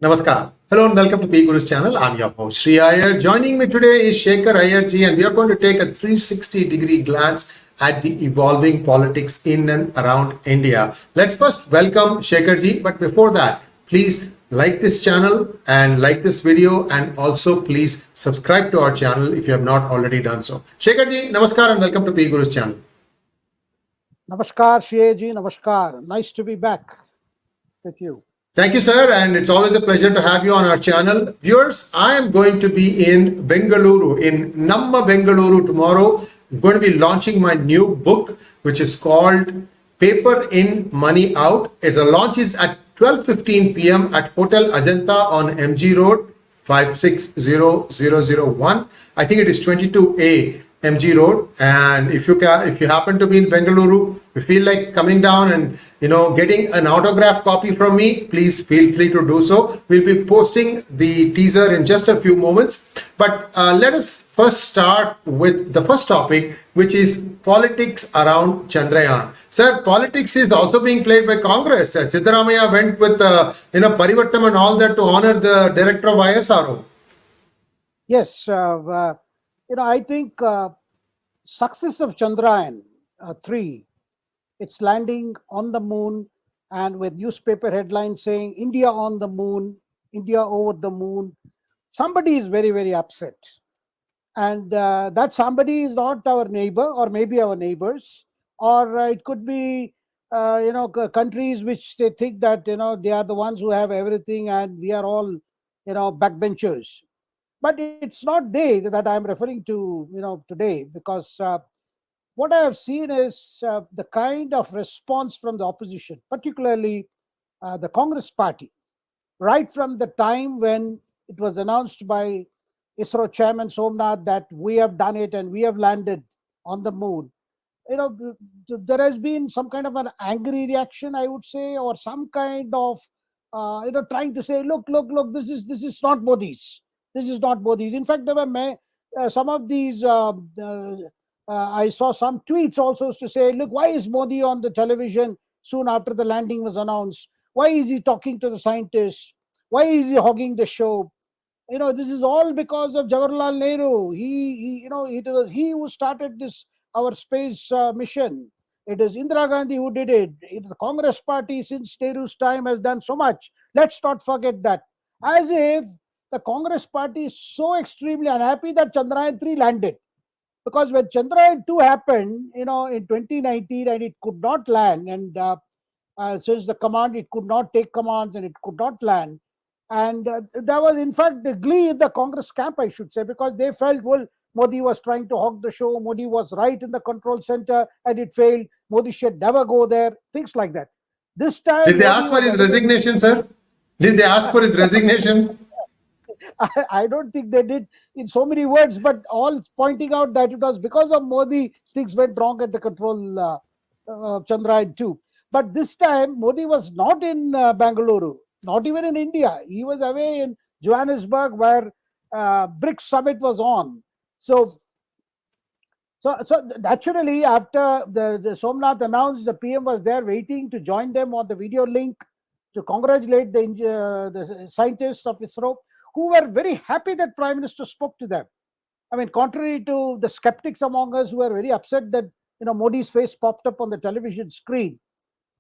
Namaskar. Hello and welcome to PGurus channel. I'm your host Sri Iyer. Joining me today is Shekhar Iyer ji, and we are going to take a 360-degree glance at the evolving politics in and around India. Let's first welcome Shekhar ji, but before that, please like this channel and like this video, and also please subscribe to our channel if you have not already done so. Shekhar ji, namaskar and welcome to PGurus channel. Namaskar, Shri ji, namaskar. Nice to be back with you. Thank you, sir, and it's always a pleasure to have you on our channel. Viewers, I am going to be in Bengaluru, in Namma Bengaluru tomorrow. I'm going to be launching my new book, which is called Paper In, Money Out. The launch is at 12:15 p.m. at Hotel Ajanta on MG Road, 560001. I think it is 22A MG Road. And if you happen to be in Bengaluru, if you feel like coming down and getting an autographed copy from me, please feel free to do so. We'll be posting the teaser in just a few moments. But let us first start with the first topic, which is politics around Chandrayaan. Sir, politics is also being played by Congress. Siddaramaiah went with Parivattam and all that to honor the director of ISRO. Yes, I think success of Chandrayaan 3, its landing on the moon, and with newspaper headlines saying India on the moon, India over the moon, somebody is very, very upset. And that somebody is not our neighbor, or maybe our neighbors, or it could be countries which they think that they are the ones who have everything and we are all backbenchers. But it's not they that I'm referring to today, because what I have seen is the kind of response from the opposition, particularly the Congress party, right from the time when it was announced by ISRO chairman Somnath that we have done it and we have landed on the moon. There has been some kind of an angry reaction, I would say, or some kind of trying to say, look, this is not Modi's. This is not Modi's. In fact, there were some of these. I saw some tweets also to say, look, why is Modi on the television soon after the landing was announced? Why is he talking to the scientists? Why is he hogging the show? This is all because of Jawaharlal Nehru. It was he who started our space mission. It is Indira Gandhi who did it. The Congress party since Nehru's time has done so much. Let's not forget that. As if the Congress party is so extremely unhappy that Chandrayaan 3 landed. Because when Chandrayaan 2 happened, in 2019, and it could not land, and since the command, it could not take commands and it could not land. And there was, in fact, the glee in the Congress camp, I should say, because they felt, well, Modi was trying to hog the show. Modi was right in the control center and it failed. Modi should never go there. Things like that. This time... Did they ask for his resignation, sir? Did they ask for his resignation? I don't think they did in so many words, but all pointing out that it was because of Modi things went wrong at the control Chandrayaan 2. But this time Modi was not in Bengaluru, not even in India. He was away in Johannesburg, where BRICS summit was on. So naturally, after the Somnath announced, the PM was there waiting to join them on the video link to congratulate the scientists of ISRO, who were very happy that Prime Minister spoke to them. I mean, contrary to the skeptics among us who were very upset that Modi's face popped up on the television screen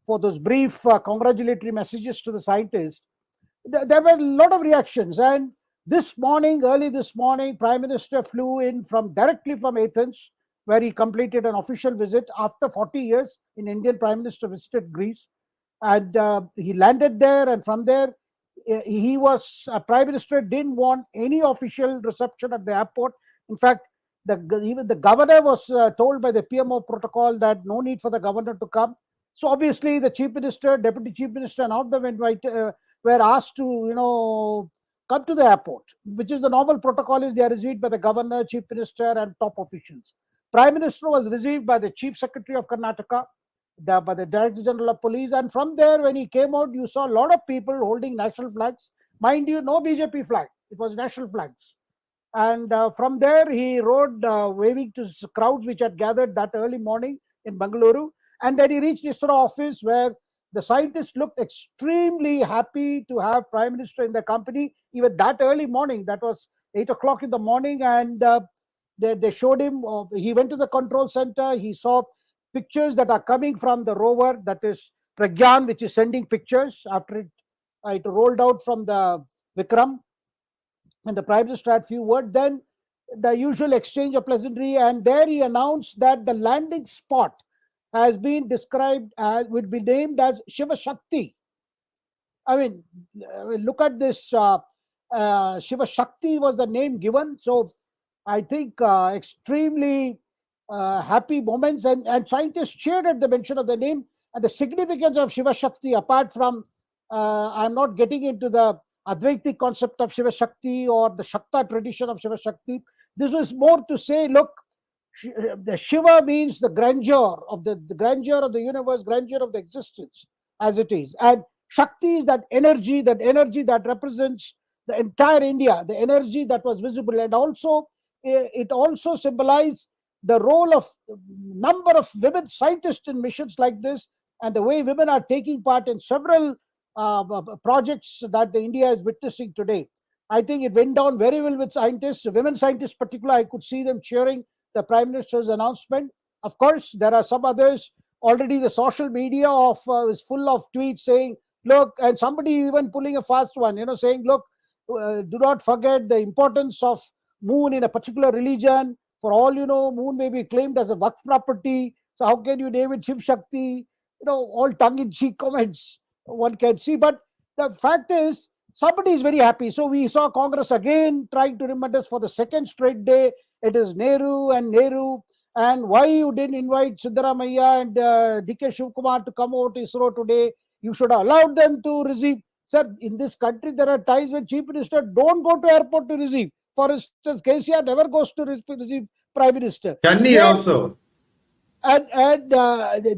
for those brief congratulatory messages to the scientists, there were a lot of reactions. And early this morning, Prime Minister flew in directly from Athens, where he completed an official visit after 40 years. An Indian Prime Minister visited Greece, and he landed there, and from there, Prime Minister didn't want any official reception at the airport. In fact, even the governor was told by the PMO protocol that no need for the governor to come. So obviously, the chief minister, deputy chief minister, and all of them were asked to come to the airport, which is the normal protocol. Is they are received by the governor, chief minister, and top officials. Prime Minister was received by the chief secretary of Karnataka, by the Director General of Police, and from there, when he came out, you saw a lot of people holding national flags. Mind you, no BJP flag. It was national flags. And from there, he rode waving to crowds which had gathered that early morning in Bengaluru. And then he reached ISRO office, where The scientists looked extremely happy to have Prime Minister in the company, even that early morning. That was 8 o'clock in the morning, and they showed him. He went to the control center. He saw pictures that are coming from the rover, that is Pragyan, which is sending pictures after it rolled out from the Vikram. And the Prime Minister had few words. Then the usual exchange of pleasantry, and there he announced that the landing spot has been described as, would be named as Shiv Shakti. I mean, look at this. Shiv Shakti was the name given. So I think extremely happy moments, and scientists cheered at the mention of the name and the significance of Shiva Shakti. Apart from, I'm not getting into the Advaitic concept of Shiva Shakti or the Shakta tradition of Shiva Shakti. This was more to say, look, the Shiva means the grandeur of the grandeur of the universe, grandeur of the existence as it is, and Shakti is that energy that represents the entire India, the energy that was visible, and also it also symbolized the role of number of women scientists in missions like this, and the way women are taking part in several projects that the India is witnessing today. I think it went down very well with scientists, women scientists particularly. I could see them cheering the Prime Minister's announcement. Of course, there are some others. Already the social media is full of tweets saying, look, and somebody even pulling a fast one, saying, look, do not forget the importance of moon in a particular religion. For all you know, moon may be claimed as a Waqf property. So how can you name it Shiv Shakti? All tongue-in-cheek comments one can see. But the fact is, somebody is very happy. So we saw Congress again trying to remind us for the second straight day. It is Nehru. And why you didn't invite 𝙒𝙗𝙬𝙗 and D.K. Shivkumar to come over to ISRO today? You should have allowed them to receive. Sir, in this country, there are times when Chief Minister don't go to airport to receive. For instance, KCR never goes to receive Prime Minister. Channi also. And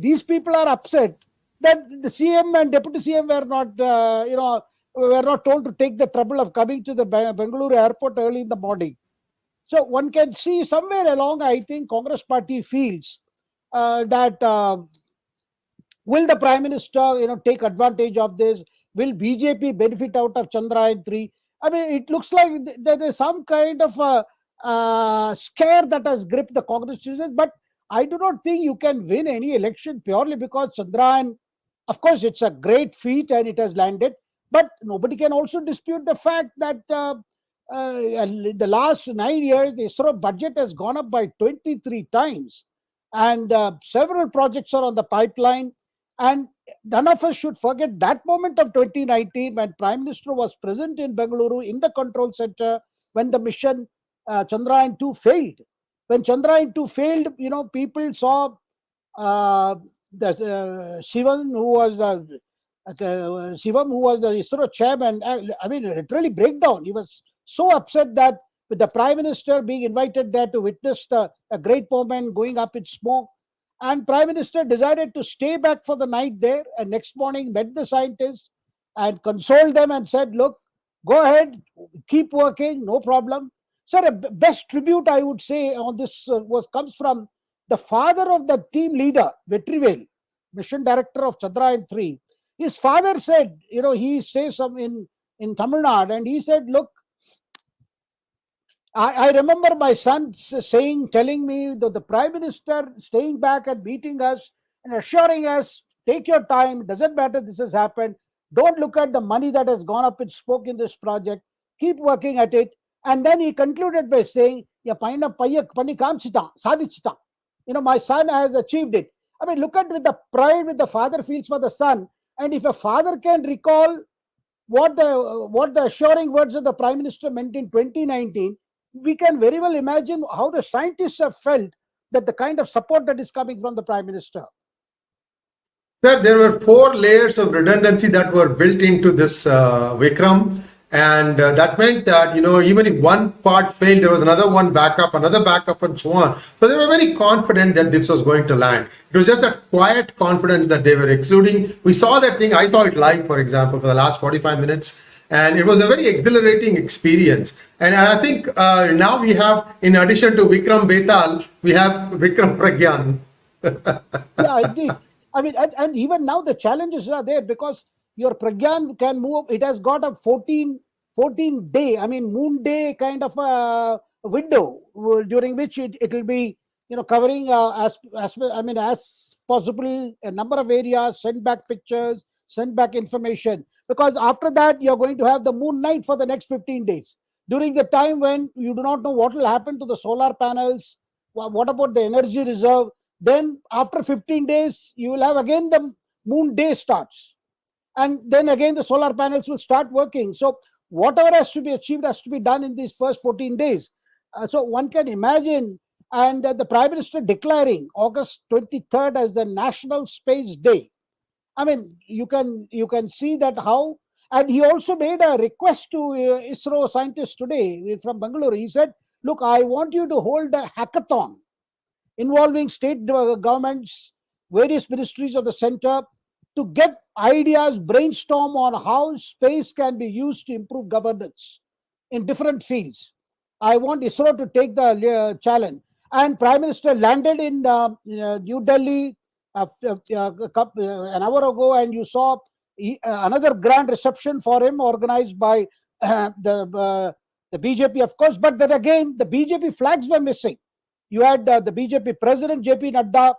these people are upset that the CM and Deputy CM were not told to take the trouble of coming to the Bengaluru airport early in the morning. So one can see somewhere along, I think Congress party feels that will the Prime Minister, take advantage of this? Will BJP benefit out of Chandrayaan-3? I mean, it looks like there is some kind of a scare that has gripped the Congress citizens, but I do not think you can win any election purely because Chandrayaan, of course, it's a great feat and it has landed, but nobody can also dispute the fact that in the last 9 years, the ISRO budget has gone up by 23 times, and several projects are on the pipeline. And none of us should forget that moment of 2019 when Prime Minister was present in Bengaluru in the control center when the mission Chandrayaan-2 failed. When Chandrayaan-2 failed, people saw the Shivam, who was the ISRO chairman. I mean, it really break down. He was so upset that with the Prime Minister being invited there to witness a great moment going up in smoke, and Prime Minister decided to stay back for the night there, and next morning met the scientists and consoled them and said, look, go ahead, keep working, no problem. Sir, a best tribute I would say on this comes from the father of the team leader, Vetrivel, mission director of Chandrayaan-3. His father said, he stays in Tamil Nadu, and he said, look, I remember my son telling me that the Prime Minister staying back and meeting us and assuring us, take your time, it doesn't matter this has happened. Don't look at the money that has gone up in smoke in this project. Keep working at it. And then he concluded by saying, my son has achieved it. I mean, look at with the pride with the father feels for the son. And if a father can recall what the assuring words of the Prime Minister meant in 2019, we can very well imagine how the scientists have felt that the kind of support that is coming from the Prime Minister. Sir, there were 4 layers of redundancy that were built into this Vikram, and that meant that even if one part failed, there was another backup, and so on. So they were very confident that this was going to land. It was just that quiet confidence that they were exuding. We saw that thing. I saw it live, for example, for the last 45 minutes. And it was a very exhilarating experience. And I think now we have, in addition to Vikram Betal, we have Vikram-Pragyan. Yeah, indeed. I mean, and even now the challenges are there because your Pragyan can move. It has got a 14 day, I mean, moon day kind of a window during which it will be, covering as possible a number of areas, send back pictures, send back information. Because after that, you're going to have the moon night for the next 15 days. During the time when you do not know what will happen to the solar panels, what about the energy reserve? Then after 15 days, you will have again the moon day starts. And then again, the solar panels will start working. So whatever has to be achieved has to be done in these first 14 days. So one can imagine, and the Prime Minister declaring August 23rd as the National Space Day. I mean, you can see that how, and he also made a request to ISRO scientists today from Bangalore. He said, look, I want you to hold a hackathon involving state governments, various ministries of the center, to get ideas, brainstorm on how space can be used to improve governance in different fields. I want ISRO to take the challenge. And Prime Minister landed in New Delhi an hour ago, and you saw another grand reception for him organized by the BJP, of course. But then again, the BJP flags were missing. You had the BJP President J.P. Nadda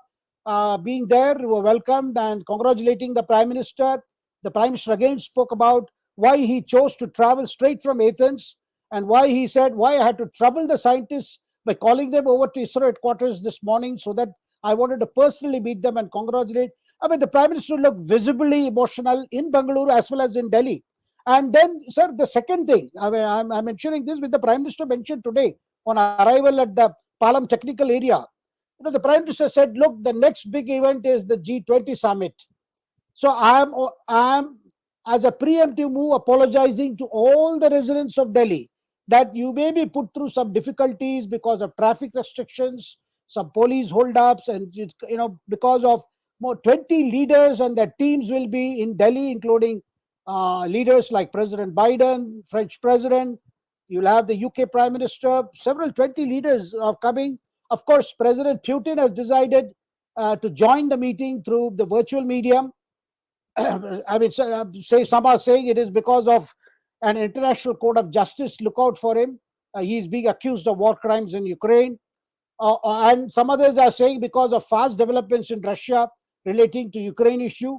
being there, were welcomed and congratulating the Prime Minister. The Prime Minister again spoke about why he chose to travel straight from Athens, and why he said, why I had to trouble the scientists by calling them over to ISRO headquarters this morning, so that I wanted to personally meet them and congratulate. I mean, the Prime Minister looked visibly emotional in Bangalore as well as in Delhi. And then, sir, the second thing, I mean, I'm mentioning this with the Prime Minister mentioned today on arrival at the Palam technical area. The Prime Minister said, look, the next big event is the G20 summit. So I'm as a preemptive move, apologizing to all the residents of Delhi that you may be put through some difficulties because of traffic restrictions, some police holdups, and because of more 20 leaders and their teams will be in Delhi, including leaders like President Biden, French President. You'll have the UK Prime Minister, several 20 leaders are coming. Of course, President Putin has decided to join the meeting through the virtual medium. I mean, some are saying it is because of an international court of justice. Look out for him. He's being accused of war crimes in Ukraine. And some others are saying because of fast developments in Russia relating to Ukraine issue.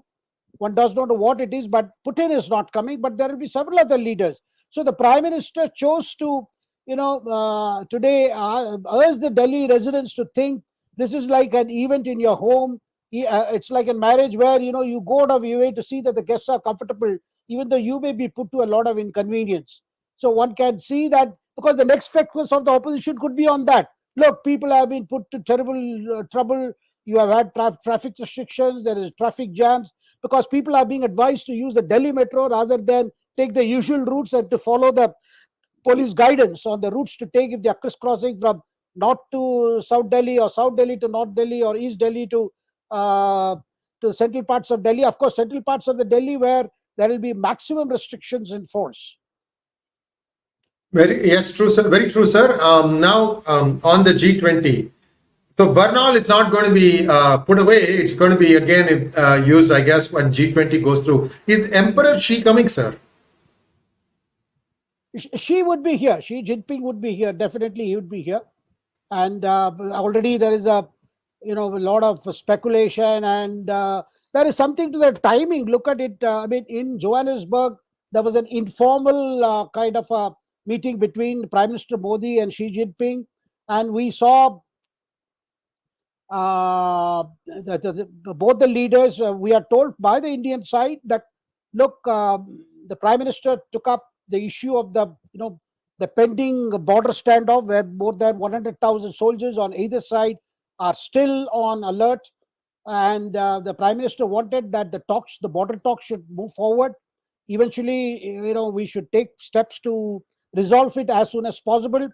One does not know what it is, but Putin is not coming, but there will be several other leaders. So the Prime Minister chose to, today urge the Delhi residents to think this is like an event in your home. It's like a marriage where, you go out of your way to see that the guests are comfortable, even though you may be put to a lot of inconvenience. So one can see that, because the next focus of the opposition could be on that. Look, people have been put to terrible trouble. You have had traffic restrictions. There is traffic jams because people are being advised to use the Delhi metro rather than take the usual routes and to follow the police guidance on the routes to take if they are crisscrossing from north to South Delhi, or South Delhi to North Delhi, or East Delhi to central parts of Delhi. Of course, central parts of the Delhi where there will be maximum restrictions in force. Yes, true, sir. Very true, sir. Now, on the G20, so Burnol is not going to be put away. It's going to be again used, I guess, when G20 goes through. Is Emperor Xi coming, sir? She would be here. Xi Jinping would be here. Definitely, he would be here. And already there is a lot of speculation, and there is something to the timing. Look at it. I mean, in Johannesburg, there was an informal kind of a meeting between Prime Minister Modi and Xi Jinping, and we saw both the leaders. We are told by the Indian side that, look, the Prime Minister took up the issue of the pending border standoff, where more than 100,000 soldiers on either side are still on alert, and the Prime Minister wanted that the border talks should move forward. Eventually, we should take steps to resolve it as soon as possible.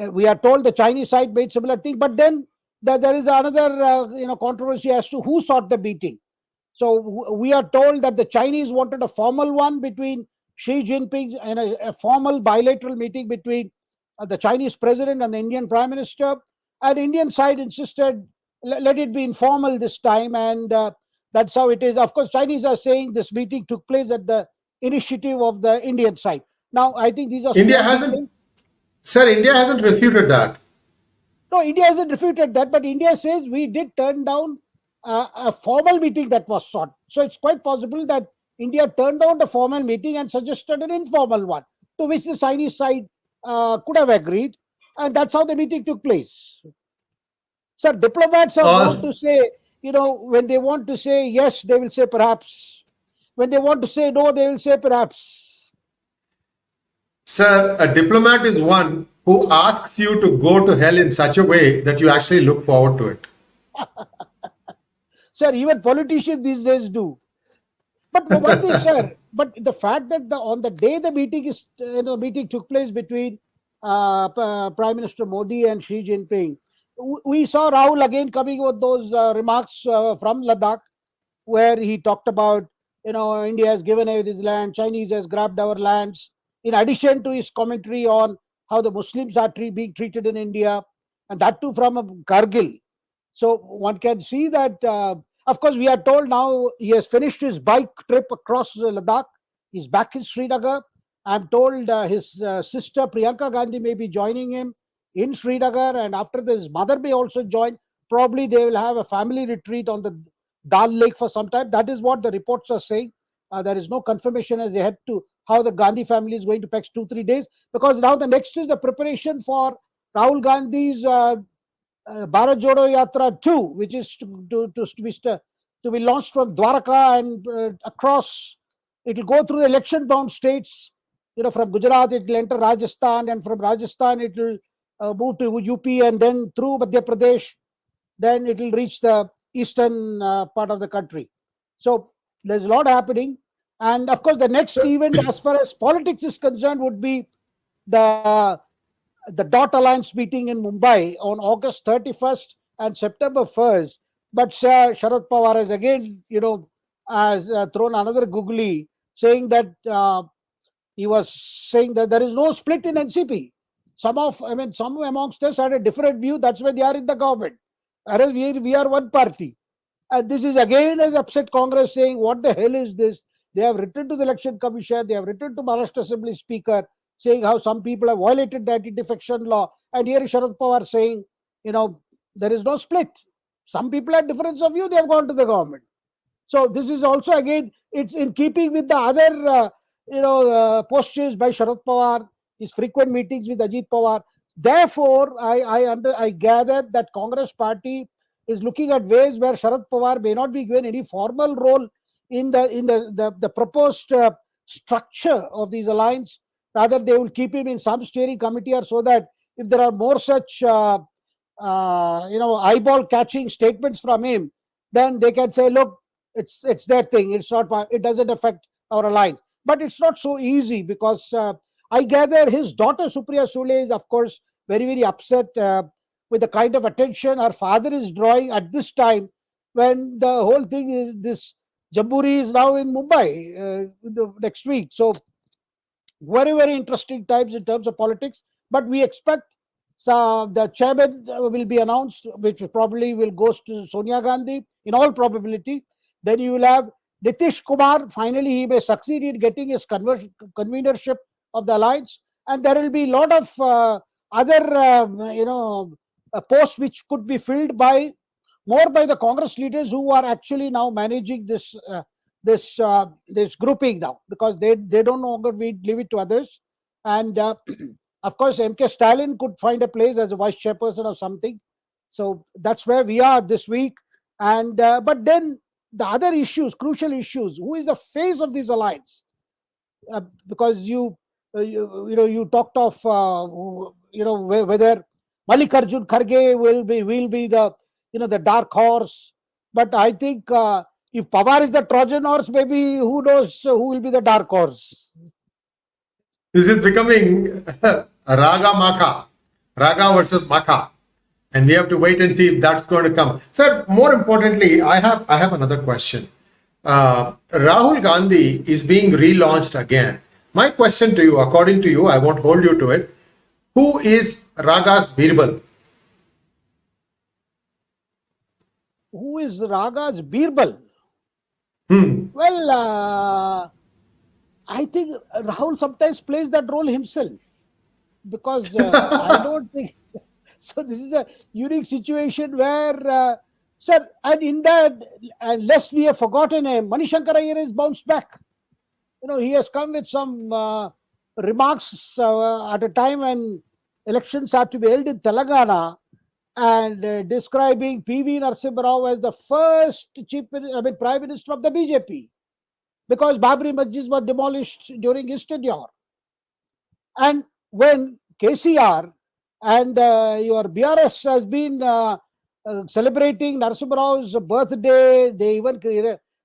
We are told the Chinese side made similar thing, but then there is another controversy as to who sought the meeting. So we are told that the Chinese wanted a formal one between Xi Jinping and a formal bilateral meeting between the Chinese president and the Indian Prime Minister. And the Indian side insisted, let it be informal this time. And That's how it is. Of course, Chinese are saying this meeting took place at the initiative of the Indian side. Now, I think these are India small hasn't, details. sir, India hasn't refuted that. No, India hasn't refuted that, but India says we did turn down a formal meeting that was sought. So it's quite possible that India turned down the formal meeting and suggested an informal one, to which the Chinese side could have agreed, and that's how the meeting took place. Sir, diplomats are known All, to say, when they want to say yes, they will say perhaps. When they want to say no, they will say perhaps. sir, a diplomat is one who asks you to go to hell in such a way that you actually look forward to it. Sir, even politicians these days do. But one thing, sir, but the fact that on the day the meeting took place between Prime Minister Modi and Xi Jinping, we saw Rahul again coming with those remarks from Ladakh, where he talked about, India has given away this land, Chinese has grabbed our lands. In addition to his commentary on how the Muslims are being treated in India, and that too from Kargil. So one can see that, of course, we are told now he has finished his bike trip across Ladakh. He's back in Srinagar. I'm told his sister Priyanka Gandhi may be joining him in Srinagar, and after this, his mother may also join. Probably they will have a family retreat on the Dal Lake for some time. That is what the reports are saying. There is no confirmation as yet to how the Gandhi family is going to pack 2-3 days, because now the next is the preparation for Rahul Gandhi's Bharat Jodo Yatra 2, which is to be launched from Dwarka and across. It will go through the election-bound states. From Gujarat, it will enter Rajasthan, and from Rajasthan, it will move to UP and then through Madhya Pradesh. Then it will reach the eastern part of the country. So there's a lot happening. And of course, the next event, as far as politics is concerned, would be the Dot Alliance meeting in Mumbai on August 31st and September 1st. But Sharad Pawar has again, has thrown another googly, saying that he was saying that there is no split in NCP. Some amongst us had a different view. That's why they are in the government. Whereas we are one party. And this is again has upset Congress, saying, what the hell is this? They have written to the Election Commission, they have written to Maharashtra Assembly Speaker, saying how some people have violated the anti-defection law. And here is Sharad Pawar saying, there is no split. Some people had difference of view, they have gone to the government. So this is also, again, it's in keeping with the other, postures by Sharad Pawar, his frequent meetings with Ajit Pawar. Therefore, I gather that Congress party is looking at ways where Sharad Pawar may not be given any formal role in the proposed structure of these alliance. Rather, they will keep him in some steering committee, or so that if there are more such eyeball catching statements from him, then they can say, look, it's their thing. It's not. It doesn't affect our alliance. But it's not so easy, because I gather his daughter Supriya Sule is, of course, very, very upset with the kind of attention her father is drawing at this time, when the whole thing is this Jamboree is now in Mumbai next week. So very, very interesting times in terms of politics. But we expect the chairman will be announced, which probably will go to Sonia Gandhi in all probability. Then you will have Nitish Kumar. Finally, he may succeed in getting his convenership of the alliance. And there will be a lot of other, posts which could be filled more by the Congress leaders, who are actually now managing this grouping now, because they don't longer leave it to others. And of course, M.K. Stalin could find a place as a vice chairperson or something. So that's where we are this week. And but then the other issues, crucial issues, who is the face of this alliance? Because you talked of whether Mallikarjun Kharge will be the dark horse. But I think if Pawar is the Trojan horse, maybe who knows who will be the dark horse. This is becoming a Raga versus Maka. And we have to wait and see if that's going to come. Sir, more importantly, I have another question. Rahul Gandhi is being relaunched again. My question to you, according to you, I won't hold you to it. Who is Raga's Birbal? Who is Raga's Birbal? Well, I think Rahul sometimes plays that role himself, because I don't think so. This is a unique situation where, sir, and in that, and lest we have forgotten him, Manishankar Iyer is bounced back. He has come with some remarks at a time when elections have to be held in Telangana, and describing PV Narasimha Rao as the first Prime Minister of the BJP, because Babri Masjid was demolished during his tenure. And when KCR and your BRS has been celebrating Narasimha Rao's birthday, they even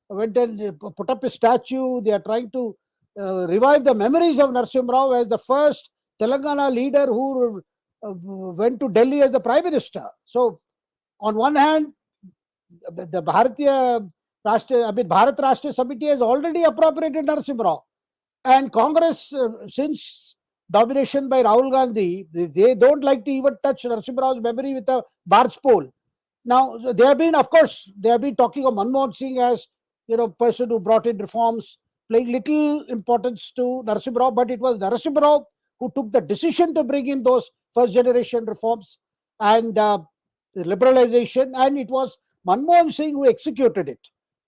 went and put up a statue. They are trying to revive the memories of Narasimha Rao as the first Telangana leader who went to Delhi as the Prime Minister. So, on one hand, the Bharat Rashtriya Committee has already appropriated Narasimha Rao. And Congress, since domination by Rahul Gandhi, they don't like to even touch Narasimha Rao's memory with a barge pole. Now, they have been talking of Manmohan Singh as, person who brought in reforms, playing little importance to Narasimha Rao, but it was Narasimha Rao who took the decision to bring in those first generation reforms and liberalization, and it was Manmohan Singh who executed it.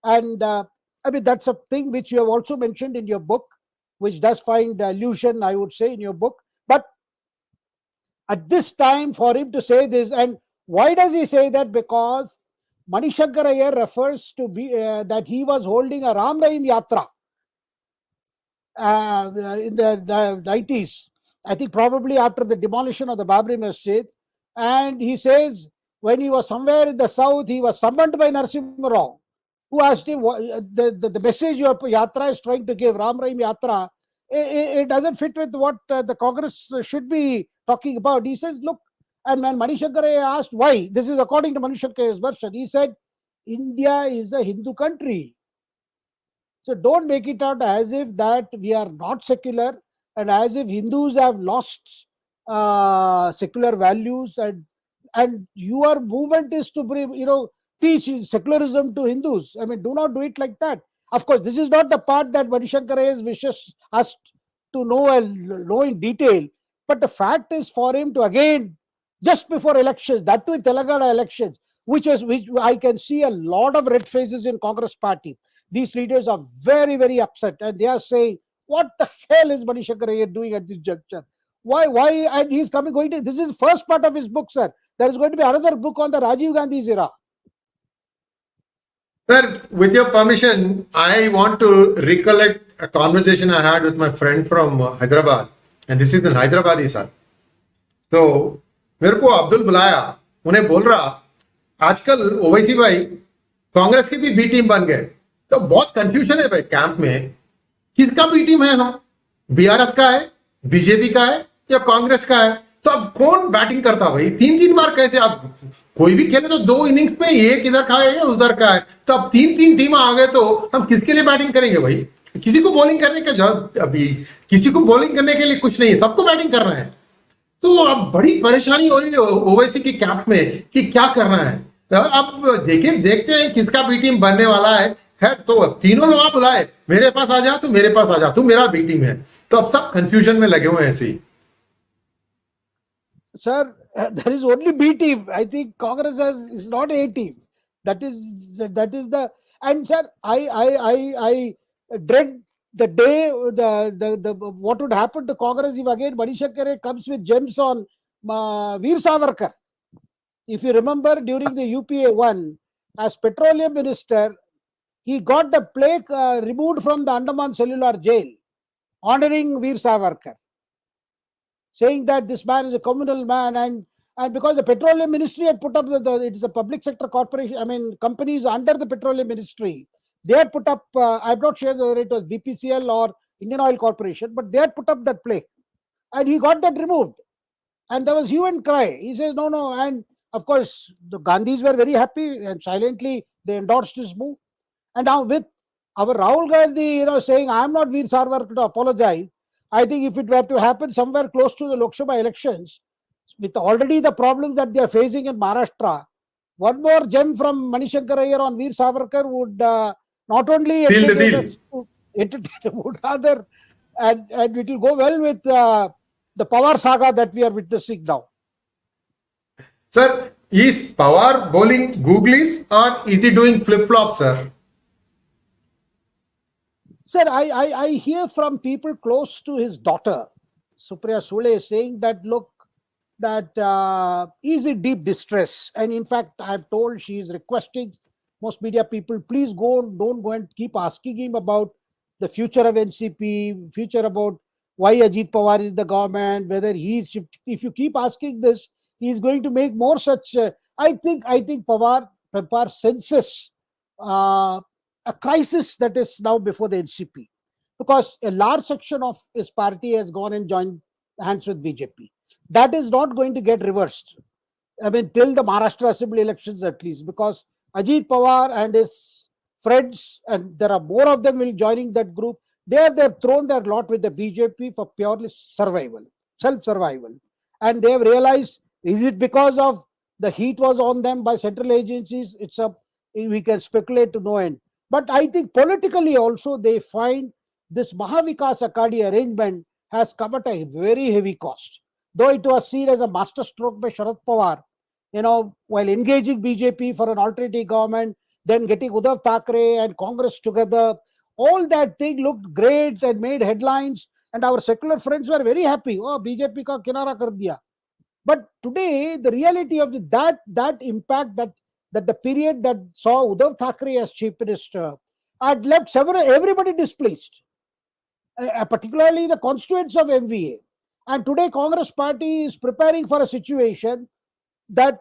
And that's a thing which you have also mentioned in your book, which does find allusion, I would say, in your book. But at this time, for him to say this, and why does he say that? Because Manishankar Iyer refers to that he was holding a Ram Rahim Yatra in the 90s, I think probably after the demolition of the Babri Masjid. And he says when he was somewhere in the south, he was summoned by Narasimha Rao, who asked him, the message your Yatra is trying to give, Ram Rahim Yatra, it doesn't fit with what the Congress should be talking about. He says, look, and when Manishankar Iyer asked why, this is according to Manishankar Iyer's version, he said, India is a Hindu country. So don't make it out as if that we are not secular and as if Hindus have lost secular values, and your movement is to bring, teach secularism to Hindus. I mean, do not do it like that. Of course, this is not the part that Manishankar Iyer wishes us to know in detail. But the fact is for him to again, just before elections, that too in Telangana elections, which I can see a lot of red faces in Congress party. These leaders are very, very upset, and they are saying, what the hell is Manishankar Iyer doing at this juncture? Why? And he's this is the first part of his book, sir. There is going to be another book on the Rajiv Gandhi's era. Sir, with your permission, I want to recollect a conversation I had with my friend from Hyderabad, and this is in Hyderabadi, sir. तो मेरे को अब्दुल बुलाया, उन्हें बोल रहा आजकल ओवैसी भाई कांग्रेस की भी बी टीम बन गए, तो बहुत कंफ्यूजन है भाई कैंप में, किसका बी टीम है, हम बीआरएस का है, बीजेपी का है या कांग्रेस का है? तो अब कौन बैटिंग करता भाई? 3-3 बार कैसे? आप कोई भी खेले तो 2 इनिंग्स में एक इधर का है या उधर का है, तो अब 3-3 टीम आ गए, तो हम किसके लिए बैटिंग करेंगे भाई? किसी को बॉलिंग करने का अभी किसी को बॉलिंग करने के लिए कुछ नहीं है, सबको बैटिंग करना है। तो अब बड़ी परेशानी हो रही है ओवैसी की कैंप में कि क्या करना है। अब देखते हैं किसका बी टीम बनने वाला है। खैर, तो तीनों लोग बुलाए, मेरे पास आ जा, तू मेरे पास आ जा, तू मेरा बी टीम है, तो अब सब कंफ्यूजन में लगे हुए हैं ऐसे ही। Sir, there is only B team. I think Congress is not A team. That is the, and sir, I dread the day the what would happen to Congress if again Manishankar Iyer comes with gems on Veer Savarkar. If you remember, during the UPA 1, as petroleum minister, he got the plaque removed from the Andaman Cellular Jail, honoring Veer Savarkar, saying that this man is a communal man, and because the petroleum ministry had put up it is a public sector corporation, I mean companies under the petroleum ministry, they had put up, I'm not sure whether it was BPCL or Indian Oil Corporation, but they had put up that plaque, and he got that removed, and there was hue and cry. He says no, and of course the Gandhis were very happy, and silently they endorsed his move. And now with our Rahul Gandhi, saying I am not Veer Savarkar to apologize, I think if it were to happen somewhere close to the Lok Sabha elections, with already the problems that they are facing in Maharashtra, one more gem from Manishankar Iyer on Veer Savarkar not only Seal the entertain deal. us to entertain, would rather, and it will go well with the Pawar saga that we are witnessing now. Sir, is Pawar bowling googlies or is he doing flip-flop, sir? Sir, I hear from people close to his daughter, Supriya Sule, saying that, look, that is in deep distress. And in fact, I've told she is requesting most media people, please don't go and keep asking him about the future of NCP, future about why Ajit Pawar is the government, whether he's, if you keep asking this, he's going to make more such. I think Pawar senses a crisis that is now before the NCP, because a large section of his party has gone and joined hands with BJP. That is not going to get reversed. I mean, till the Maharashtra Assembly elections at least, because Ajit Pawar and his friends, and there are more of them will joining that group, they have thrown their lot with the BJP for purely survival, self-survival. And they have realized, is it because of the heat was on them by central agencies? We can speculate to no end. But I think politically also they find this Mahavikas Akadi arrangement has come at a very heavy cost. Though it was seen as a masterstroke by Sharad Pawar, while engaging BJP for an alternative government, then getting Uddhav Thackeray and Congress together, all that thing looked great and made headlines, and our secular friends were very happy. Oh, BJP ka kinara kar diya. But today, the reality of that impact, that the period that saw Uddhav Thackeray as chief minister had left everybody displaced, particularly the constituents of MVA. And today, Congress party is preparing for a situation that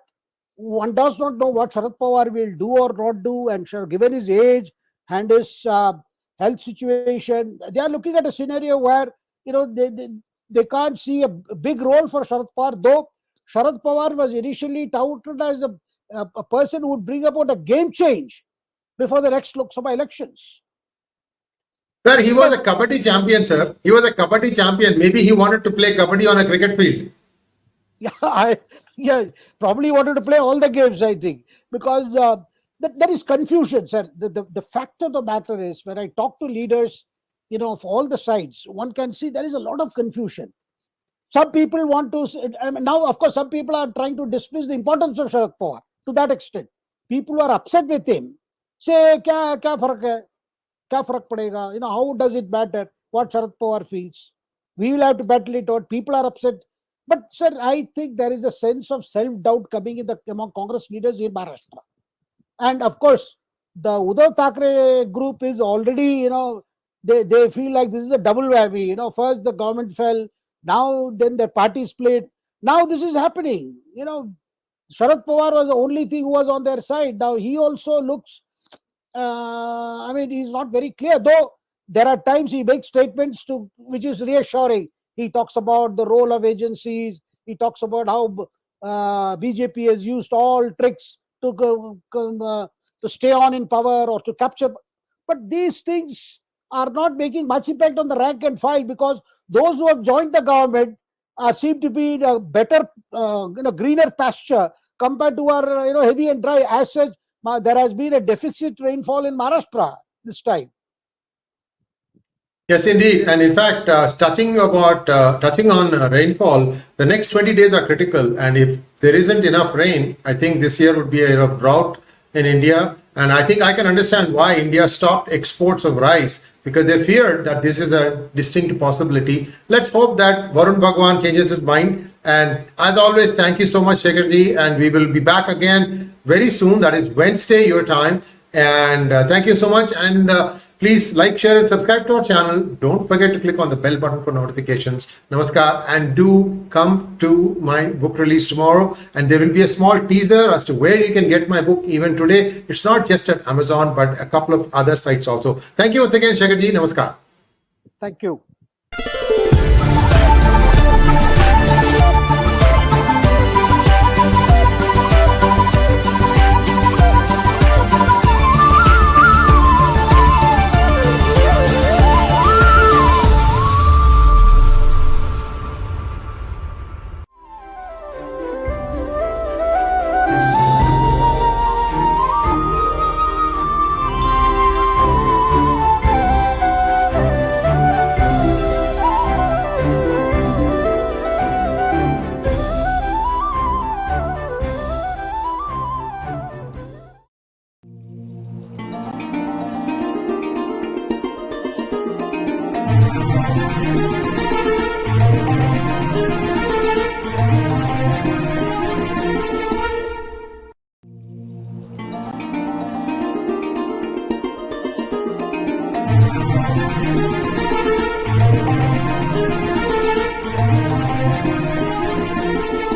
one does not know what Sharad Pawar will do or not do, and given his age and his health situation, they are looking at a scenario where they can't see a big role for Sharad Pawar, though Sharad Pawar was initially touted as a person who would bring about a game change before the next Lok Sabha elections. Sir, he was a kabaddi champion, sir. He was a kabaddi champion. Maybe he wanted to play kabaddi on a cricket field. Yeah, probably wanted to play all the games, I think, because there is confusion, sir. The fact of the matter is, when I talk to leaders, of all the sides, one can see there is a lot of confusion. Some people want to, now of course, some people are trying to dismiss the importance of Sharad Pawar to that extent. People who are upset with him say, kya farak hai? Kya farak padega? How does it matter what Sharad Pawar feels? We will have to battle it out. People are upset. But sir, I think there is a sense of self-doubt coming among Congress leaders in Maharashtra. And of course, the Uddhav Thackeray group is already, they feel like this is a double whammy. First the government fell, now then the party split. Now this is happening. Sharad Pawar was the only thing who was on their side. Now he also looks, he's not very clear, though there are times he makes statements which is reassuring. He talks about the role of agencies. He talks about how BJP has used all tricks to stay on in power or to capture. But these things are not making much impact on the rank and file, because those who have joined the government seem to be in a better, greener pasture compared to our, heavy and dry. As such, there has been a deficit rainfall in Maharashtra this time. Yes, indeed. And in fact, touching on rainfall, the next 20 days are critical. And if there isn't enough rain, I think this year would be a year of drought in India. And I think I can understand why India stopped exports of rice, because they feared that this is a distinct possibility. Let's hope that Varun Bhagwan changes his mind. And as always, thank you so much, Shekharji. And we will be back again very soon. That is Wednesday, your time. And thank you so much. And please like, share, and subscribe to our channel. Don't forget to click on the bell button for notifications. Namaskar. And do come to my book release tomorrow. And there will be a small teaser as to where you can get my book even today. It's not just at Amazon, but a couple of other sites also. Thank you once again, Shekharji. Namaskar. Thank you.